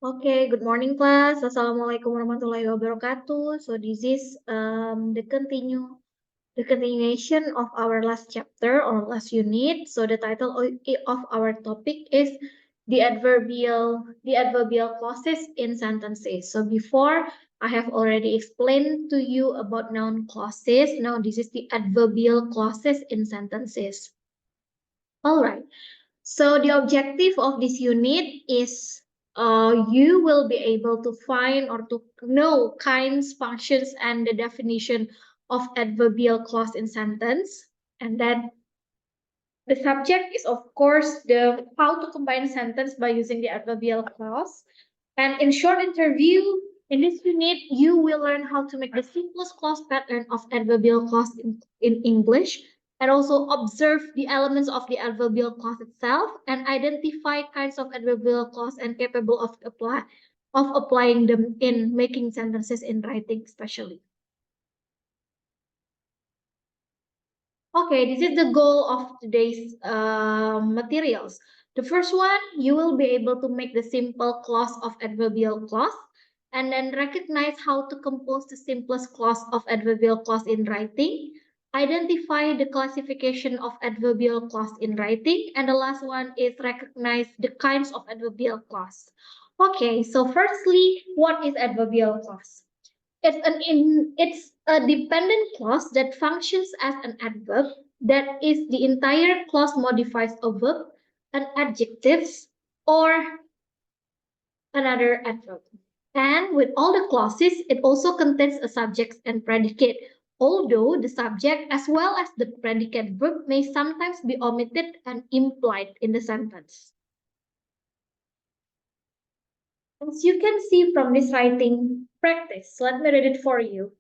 Okay, good morning class. Assalamualaikum warahmatullahi wabarakatuh. So this is the continuation of our last chapter or last unit. So the title of our topic is the adverbial clauses in sentences. So before I have already explained to you about noun clauses. Now this is the adverbial clauses in sentences. All right. So the objective of this unit is you will be able to find or to know kinds, functions, and the definition of adverbial clause in sentence. And then the subject is, of course, the how to combine sentence by using the adverbial clause. And in short interview, in this unit, you will learn how to make the simplest clause pattern of adverbial clause in English, and also observe the elements of the adverbial clause itself, and identify kinds of adverbial clause and capable of applying them in making sentences in writing, especially. Okay, this is the goal of today's materials. The first one, you will be able to make the simple clause of adverbial clause, and then recognize how to compose the simplest clause of adverbial clause in writing. Identify the classification of adverbial clause in writing, and the last one is recognize the kinds of adverbial clause. Okay, so firstly, what is adverbial clause? It's a dependent clause that functions as an adverb. That is, the entire clause modifies a verb, an adjective, or another adverb. And with all the clauses, it also contains a subject and predicate, although the subject as well as the predicate verb may sometimes be omitted and implied in the sentence. As you can see from this writing practice, let me read it for you.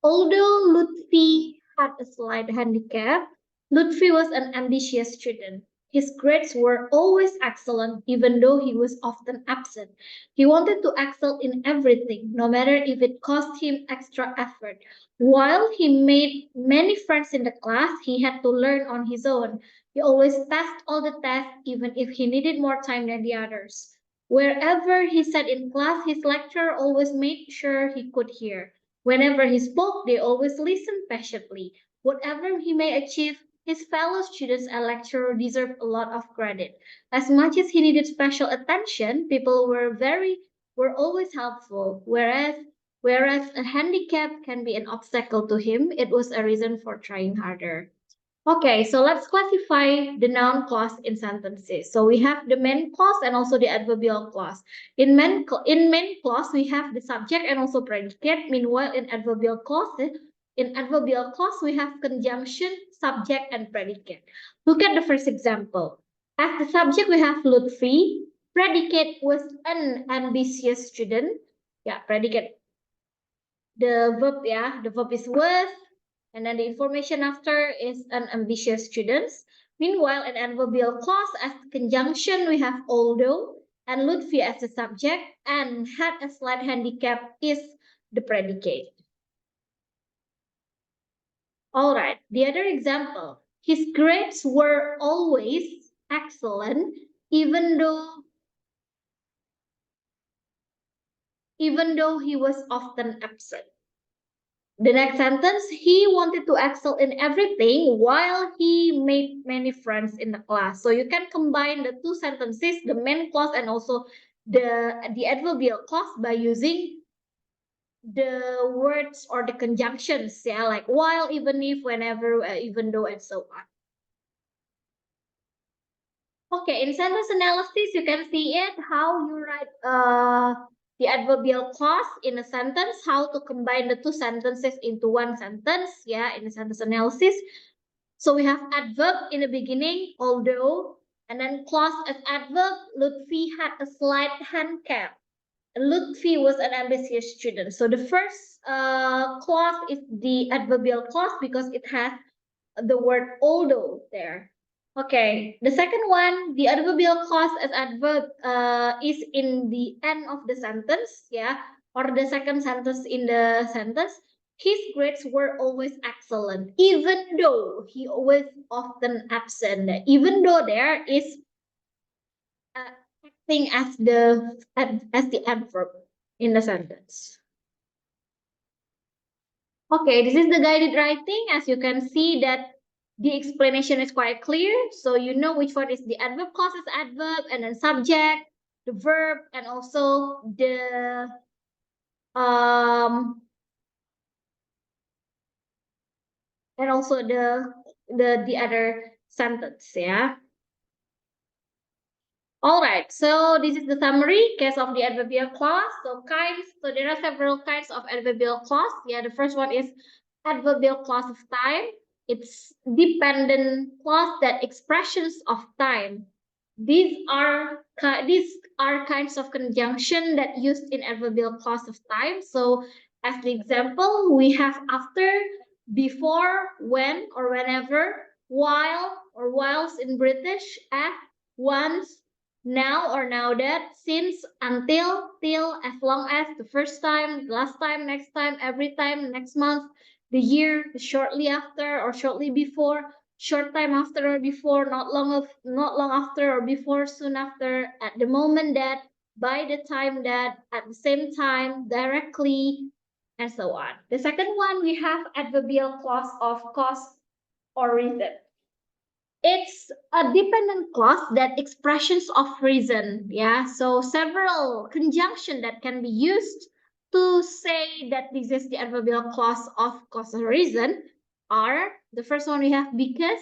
Although Lutfi had a slight handicap, Lutfi was an ambitious student. His grades were always excellent, even though he was often absent. He wanted to excel in everything, no matter if it cost him extra effort. While he made many friends in the class, he had to learn on his own. He always passed all the tests, even if he needed more time than the others. Wherever he sat in class, his lecturer always made sure he could hear. Whenever he spoke, they always listened patiently. Whatever he may achieve, his fellow students and lecturer deserve a lot of credit. As much as he needed special attention, people were always helpful. Whereas a handicap can be an obstacle to him, it was a reason for trying harder. Okay, so let's classify the noun clause in sentences. So we have the main clause and also the adverbial clause. In main clause, we have the subject and also predicate. Meanwhile, in adverbial clause, we have conjunction, subject, and predicate. Look at the first example. As the subject, we have Lutfi. Predicate was an ambitious student. Yeah, predicate. The verb is was. And then the information after is an ambitious student. Meanwhile, in adverbial clause as conjunction, we have although and Lutfi as the subject, and had a slight handicap is the predicate. All right, the other example. His grades were always excellent, even though he was often absent. The next sentence, he wanted to excel in everything while he made many friends in the class. So you can combine the two sentences, the main clause and also the adverbial clause by using the words or the conjunctions, yeah, like while, even if, whenever, even though, and so on. Okay, in sentence analysis, you can see it, how you write the adverbial clause in a sentence, how to combine the two sentences into one sentence, yeah, in the sentence analysis. So we have adverb in the beginning, although, and then clause as adverb, Lutfi had a slight handicap. Lutfi was an ambitious student. So the first clause is the adverbial clause because it has the word although there. Okay, the second one, the adverbial clause as adverb is in the end of the sentence, yeah, or the second sentence in the sentence. His grades were always excellent, even though he was often absent. Even though there is thing as the adverb in the sentence. Okay, this is the guided writing. As you can see that the explanation is quite clear. So you know which one is the adverb clause as adverb, and then subject, the verb, and also the the other sentence, yeah. All right, so this is the summary case of the adverbial clause. So there are several kinds of adverbial clause. Yeah, the first one is adverbial clause of time. It's dependent clause that expressions of time. These are kinds of conjunction that used in adverbial clause of time. So as the example, we have after, before, when or whenever, while or whilst in British, at, once, now or now that, since, until, till, as long as, the first time, last time, next time, every time, next month, the year, shortly after or shortly before, short time after or before, not long after or before, soon after, at the moment that, by the time that, at the same time, directly, and so on. The second one, we have adverbial clause of cause or reason. It's a dependent clause that expressions of reason. Yeah, so several conjunction that can be used to say that this is the adverbial clause of cause or reason are, the first one we have because,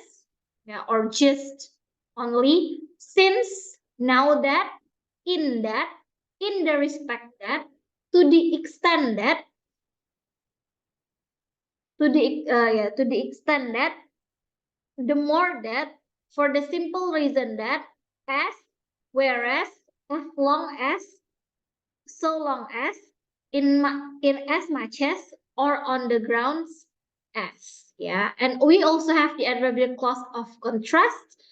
yeah, or just, only, since, now that, in the respect that, to the extent that, to the extent that, the more that, for the simple reason that, as, whereas, as long as, so long as, in as much as, or on the grounds as. Yeah, and we also have the adverbial clause of contrast.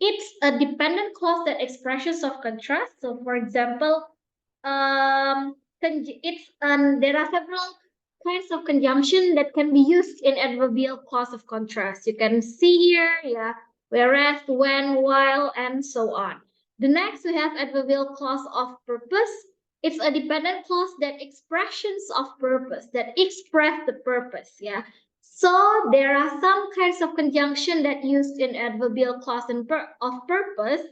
It's a dependent clause that expressions of contrast. So for example, there are several kinds of conjunction that can be used in adverbial clause of contrast. You can see here, yeah, whereas, when, while, and so on. The next we have adverbial clause of purpose. It's a dependent clause that expressions of purpose, that express the purpose, yeah. So there are some kinds of conjunction that used in adverbial clause of purpose.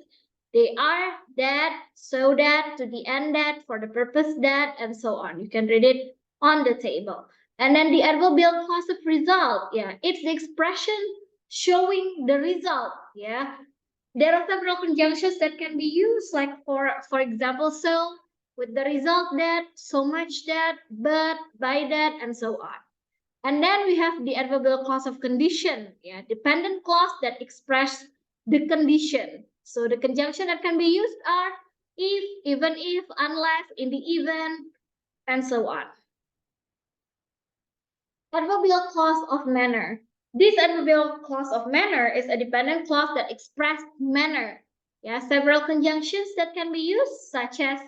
They are that, so that, to the end that, for the purpose that, and so on. You can read it on the table. And then the adverbial clause of result, yeah, it's the expression showing the result, yeah. There are several conjunctions that can be used, like for example, so, with the result that, so much that, but, by that, and so on. And then we have the adverbial clause of condition, yeah, dependent clause that express the condition. So the conjunction that can be used are if, even if, unless, in the event, and so on. Adverbial clause of manner. This adverbial clause of manner is a dependent clause that express manner. Yeah, several conjunctions that can be used, such as,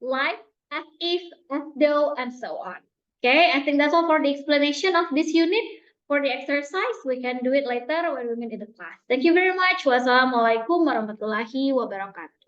like, as if, as though, and so on. Okay, I think that's all for the explanation of this unit. For the exercise, we can do it later when we meet in the class. Thank you very much. Wassalamualaikum warahmatullahi wabarakatuh.